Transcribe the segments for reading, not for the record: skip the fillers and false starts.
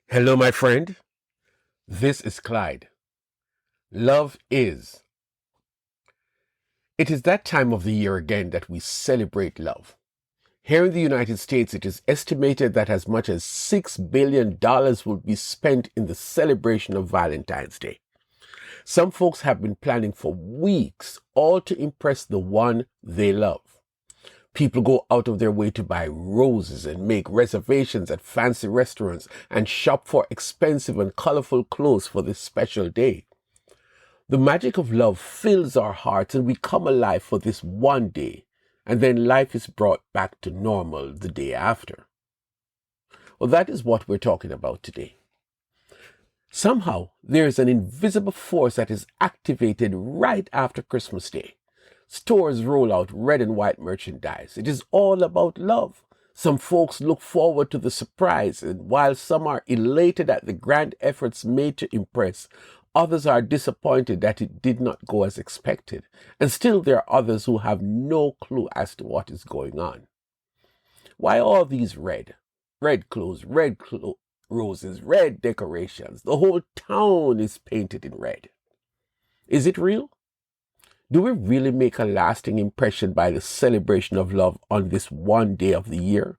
Hello, my friend. This is Clyde. Love is. It is that time of the year again that we celebrate love. Here in the United States, it is estimated that as much as $6 billion will be spent in the celebration of Valentine's Day. Some folks have been planning for weeks, all to impress the one they love. People go out of their way to buy roses and make reservations at fancy restaurants and shop for expensive and colorful clothes for this special day. The magic of love fills our hearts and we come alive for this one day, and then life is brought back to normal the day after. Well, that is what we're talking about today. Somehow, there is an invisible force that is activated right after Christmas Day. Stores roll out red and white merchandise. It is all about love. Some folks look forward to the surprise, and while some are elated at the grand efforts made to impress, others are disappointed that it did not go as expected. And still there are others who have no clue as to what is going on. Why all these red? Red clothes, roses, red decorations. The whole town is painted in red. Is it real? Do we really make a lasting impression by the celebration of love on this one day of the year?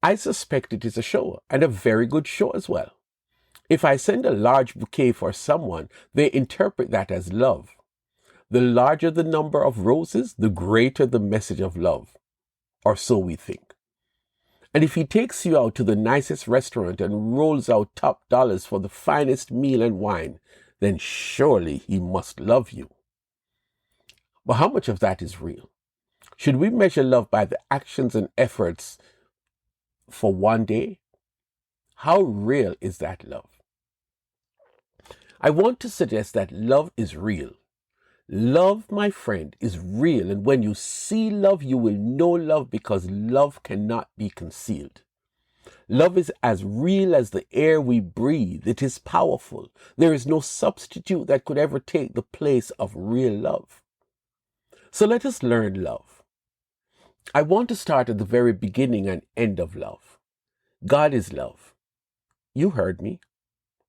I suspect it is a show, and a very good show as well. If I send a large bouquet for someone, they interpret that as love. The larger the number of roses, the greater the message of love. Or so we think. And if he takes you out to the nicest restaurant and rolls out top dollars for the finest meal and wine, then surely he must love you. But how much of that is real? Should we measure love by the actions and efforts for one day? How real is that love? I want to suggest that love is real. Love, my friend, is real. And when you see love, you will know love because love cannot be concealed. Love is as real as the air we breathe. It is powerful. There is no substitute that could ever take the place of real love. So let us learn love. I want to start at the very beginning and end of love. God is love. You heard me.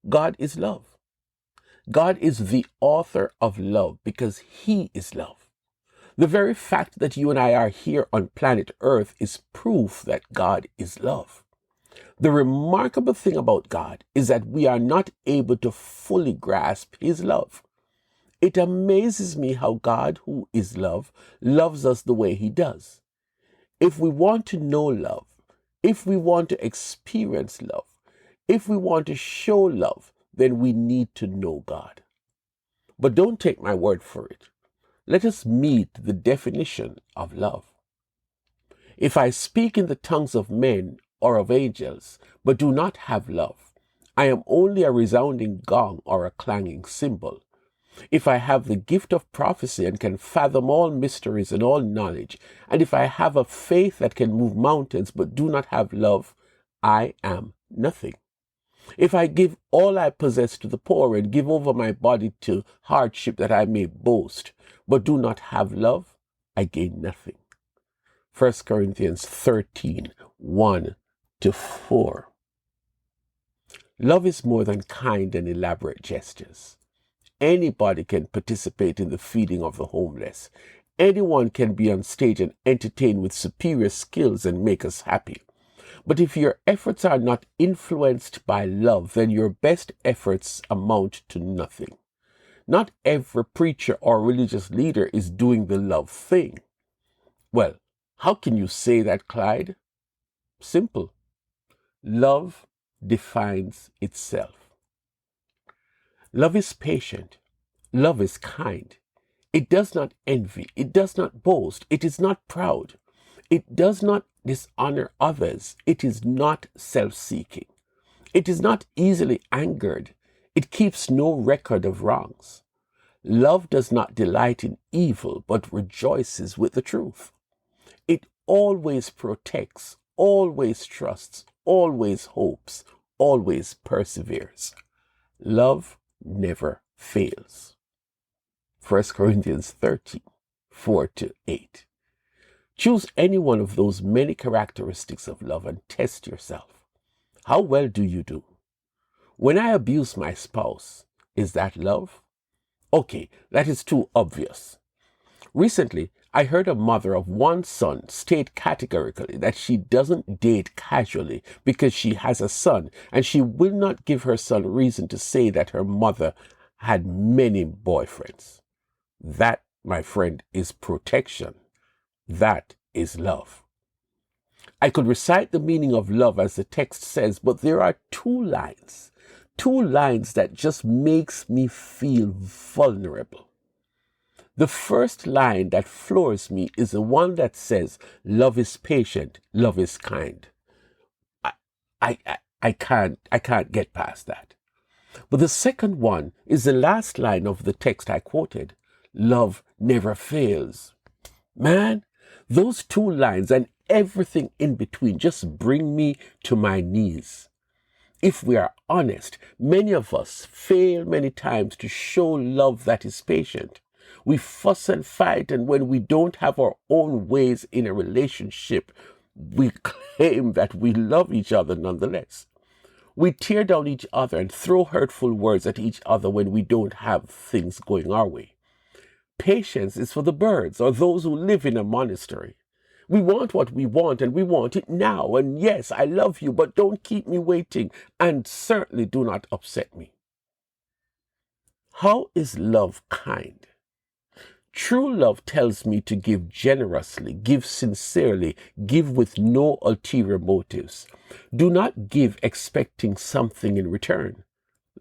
God is love. God is the author of love because He is love. The very fact that you and I are here on planet Earth is proof that God is love. The remarkable thing about God is that we are not able to fully grasp His love. It amazes me how God, who is love, loves us the way He does. If we want to know love, if we want to experience love, if we want to show love, then we need to know God. But don't take my word for it. Let us meet the definition of love. If I speak in the tongues of men or of angels, but do not have love, I am only a resounding gong or a clanging cymbal. If I have the gift of prophecy and can fathom all mysteries and all knowledge, and if I have a faith that can move mountains but do not have love, I am nothing. If I give all I possess to the poor and give over my body to hardship that I may boast, but do not have love, I gain nothing. 1 Corinthians 13, 1-4. Love is more than kind and elaborate gestures. Anybody can participate in the feeding of the homeless. Anyone can be on stage and entertain with superior skills and make us happy. But if your efforts are not influenced by love, then your best efforts amount to nothing. Not every preacher or religious leader is doing the love thing. Well, how can you say that, Clyde? Simple. Love defines itself. Love is patient. Love is kind. It does not envy. It does not boast. It is not proud. It does not dishonor others. It is not self-seeking. It is not easily angered. It keeps no record of wrongs. Love does not delight in evil, but rejoices with the truth. It always protects, always trusts, always hopes, always perseveres. Love never fails. 1 Corinthians 13, 4-8. Choose any one of those many characteristics of love and test yourself. How well do you do? When I abuse my spouse, is that love? Okay, that is too obvious. Recently, I heard a mother of one son state categorically that she doesn't date casually because she has a son, and she will not give her son reason to say that her mother had many boyfriends. That, my friend, is protection. That is love. I could recite the meaning of love as the text says, but there are two lines that just makes me feel vulnerable. The first line that floors me is the one that says, love is patient, love is kind. I can't get past that. But the second one is the last line of the text I quoted. Love never fails. Man, those two lines and everything in between just bring me to my knees. If we are honest, many of us fail many times to show love that is patient. We fuss and fight, and when we don't have our own ways in a relationship, we claim that we love each other nonetheless. We tear down each other and throw hurtful words at each other when we don't have things going our way. Patience is for the birds or those who live in a monastery. We want what we want, and we want it now. And yes, I love you, but don't keep me waiting, and certainly do not upset me. How is love kind? True love tells me to give generously, give sincerely, give with no ulterior motives. Do not give expecting something in return.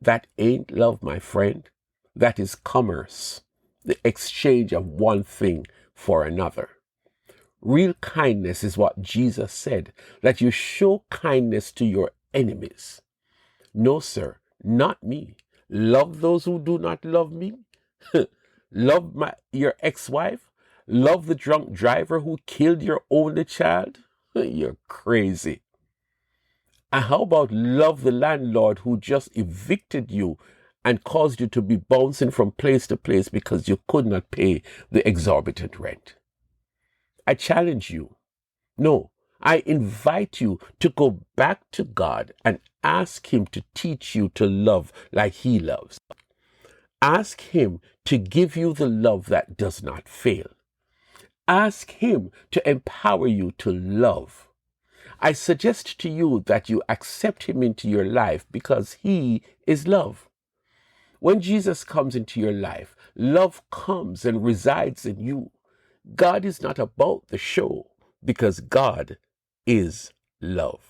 That ain't love, my friend. That is commerce, the exchange of one thing for another. Real kindness is what Jesus said, that you show kindness to your enemies. No, sir, not me. Love those who do not love me. Love your ex-wife? Love the drunk driver who killed your only child? You're crazy. And how about love the landlord who just evicted you and caused you to be bouncing from place to place because you could not pay the exorbitant rent? I challenge you. No, I invite you to go back to God and ask Him to teach you to love like He loves. Ask Him to give you the love that does not fail. Ask Him to empower you to love. I suggest to you that you accept Him into your life because He is love. When Jesus comes into your life, love comes and resides in you. God is not about the show because God is love.